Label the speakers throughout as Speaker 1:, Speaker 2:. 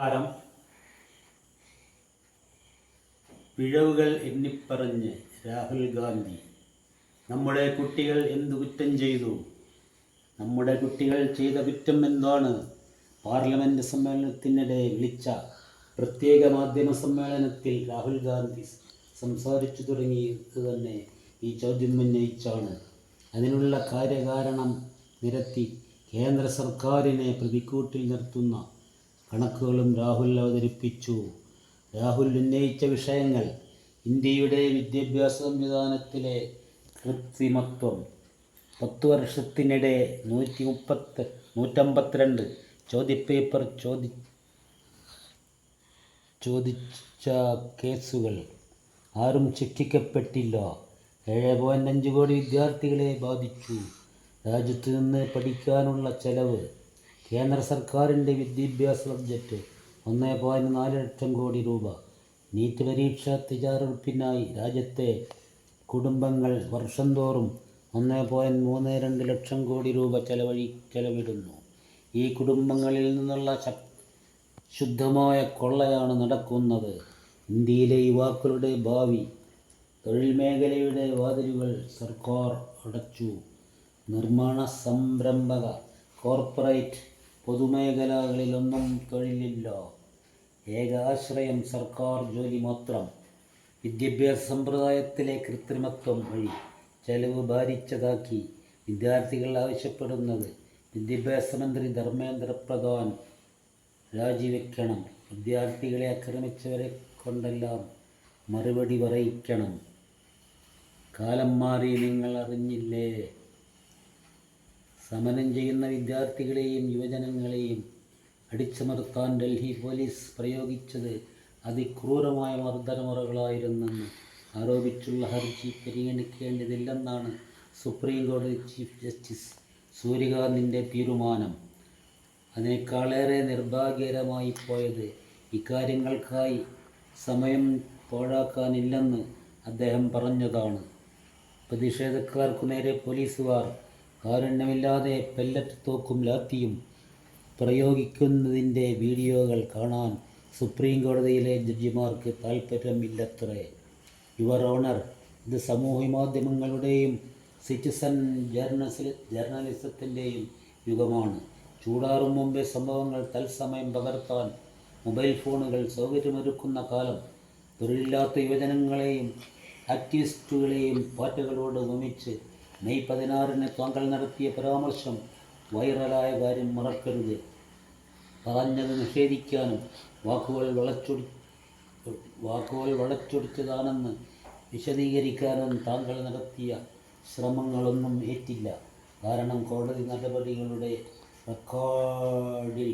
Speaker 1: ആരം പിഴവുകൾ എണ്ണിപ്പറഞ്ഞ് രാഹുൽ ഗാന്ധി. നമ്മുടെ കുട്ടികൾ എന്തു കുറ്റം ചെയ്തു? നമ്മുടെ കുട്ടികൾ ചെയ്ത കുറ്റം എന്താണ്? പാർലമെന്റ് സമ്മേളനത്തിനിടെ വിളിച്ച പ്രത്യേക മാധ്യമ സമ്മേളനത്തിൽ രാഹുൽ ഗാന്ധി സംസാരിച്ചു തുടങ്ങിയത് തന്നെ ഈ ചോദ്യം ഉന്നയിച്ചാണ്. അതിനുള്ള കാര്യകാരണം നിരത്തി കേന്ദ്ര സർക്കാരിനെ പ്രതിക്കൂട്ടിൽ നിർത്തുന്ന കണക്കുകളും രാഹുൽ അവതരിപ്പിച്ചു. രാഹുൽ ഉന്നയിച്ച വിഷയങ്ങൾ: ഇന്ത്യയുടെ വിദ്യാഭ്യാസ സംവിധാനത്തിലെ കൃത്രിമത്വം, 10 വർഷത്തിനിടെ 152 ചോദ്യപേപ്പർ ചോദിച്ച കേസുകൾ, ആരും ശിക്ഷിക്കപ്പെട്ടില്ല, 7.5 കോടി വിദ്യാർത്ഥികളെ ബാധിച്ചു, രാജ്യത്തു നിന്ന് പഠിക്കാനുള്ള ചെലവ്, കേന്ദ്ര സർക്കാരിൻ്റെ വിദ്യാഭ്യാസ ബഡ്ജറ്റ് 1.4 ലക്ഷം കോടി രൂപ, നീറ്റ് പരീക്ഷാ തയ്യാറെടുപ്പിനായി രാജ്യത്തെ കുടുംബങ്ങൾ വർഷം തോറും 1.32 ലക്ഷം കോടി രൂപ ചെലവിടുന്നു. ഈ കുടുംബങ്ങളിൽ നിന്നുള്ള ശുദ്ധമായ കൊള്ളയാണ് നടക്കുന്നത്. ഇന്ത്യയിലെ യുവാക്കളുടെ ഭാവി, തൊഴിൽ മേഖലയുടെ വാതിലുകൾ സർക്കാർ അടച്ചു. നിർമ്മാണ, സംരംഭക, കോർപ്പറേറ്റ്, പൊതുമേഖലകളിലൊന്നും തൊഴിലില്ല. ഏക ആശ്രയം സർക്കാർ ജോലി മാത്രം. വിദ്യാഭ്യാസ സമ്പ്രദായത്തിലെ കൃത്രിമത്വം വഴി ചെലവ് ഭാരിച്ചതാക്കി വിദ്യാർത്ഥികൾ ആവശ്യപ്പെടുന്നത് വിദ്യാഭ്യാസ മന്ത്രി ധർമ്മേന്ദ്ര പ്രധാൻ രാജിവെക്കണം. വിദ്യാർത്ഥികളെ ആക്രമിച്ചവരെ കൊണ്ടെല്ലാം മറുപടി പറയിക്കണം. കാലം മാറി, നിങ്ങൾ അറിഞ്ഞില്ലേ? സമരം ചെയ്യുന്ന വിദ്യാർത്ഥികളെയും യുവജനങ്ങളെയും അടിച്ചമർത്താൻ ഡൽഹി പോലീസ് പ്രയോഗിച്ചത് അതിക്രൂരമായ മർദ്ദനമുറകളായിരുന്നെന്ന് ആരോപിച്ചുള്ള ഹർജി പരിഗണിക്കേണ്ടതില്ലെന്നാണ് സുപ്രീം കോടതി ചീഫ് ജസ്റ്റിസ് സൂര്യകാന്തിൻ്റെ തീരുമാനം. അതിനേക്കാളേറെ നിർഭാഗ്യകരമായി പോയത് ഇക്കാര്യങ്ങൾക്കായി സമയം പാഴാക്കാനില്ലെന്ന് അദ്ദേഹം പറഞ്ഞതാണ്. പ്രതിഷേധക്കാർക്കു നേരെ പോലീസുകാർ കാരുണ്യമില്ലാതെ പെല്ലറ്റ് തോക്കും ലാത്തിയും പ്രയോഗിക്കുന്നതിൻ്റെ വീഡിയോകൾ കാണാൻ സുപ്രീം കോടതിയിലെ ജഡ്ജിമാർക്ക് താൽപ്പര്യമില്ലത്രേ. യുവർ ഓണർ, ഇത് സമൂഹ മാധ്യമങ്ങളുടെയും സിറ്റിസൺ ജേർണലിസത്തിൻ്റെയും യുഗമാണ്. ചൂടാറും മുമ്പേ സംഭവങ്ങൾ തത്സമയം പകർത്താൻ മൊബൈൽ ഫോണുകൾ സൗകര്യമൊരുക്കുന്ന കാലം. തൊഴിലില്ലാത്ത യുവജനങ്ങളെയും ആക്ടിവിസ്റ്റുകളെയും പാർട്ടികളോട് ഉപമിച്ച് മെയ് 16 താങ്കൾ നടത്തിയ പരാമർശം വൈറലായ കാര്യം മറക്കരുത്. പറഞ്ഞത് നിഷേധിക്കാനും വാക്കുകൾ വളച്ചൊടിച്ചതാണെന്ന് വിശദീകരിക്കാനും താങ്കൾ നടത്തിയ ശ്രമങ്ങളൊന്നും ഏറ്റില്ല. കാരണം കോടതി നടപടികളുടെ റെക്കോർഡിൽ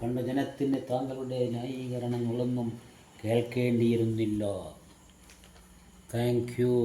Speaker 1: കണ്ട ജനത്തിന് താങ്കളുടെ ന്യായീകരണങ്ങളൊന്നും കേൾക്കേണ്ടിയിരുന്നില്ല. Thank you.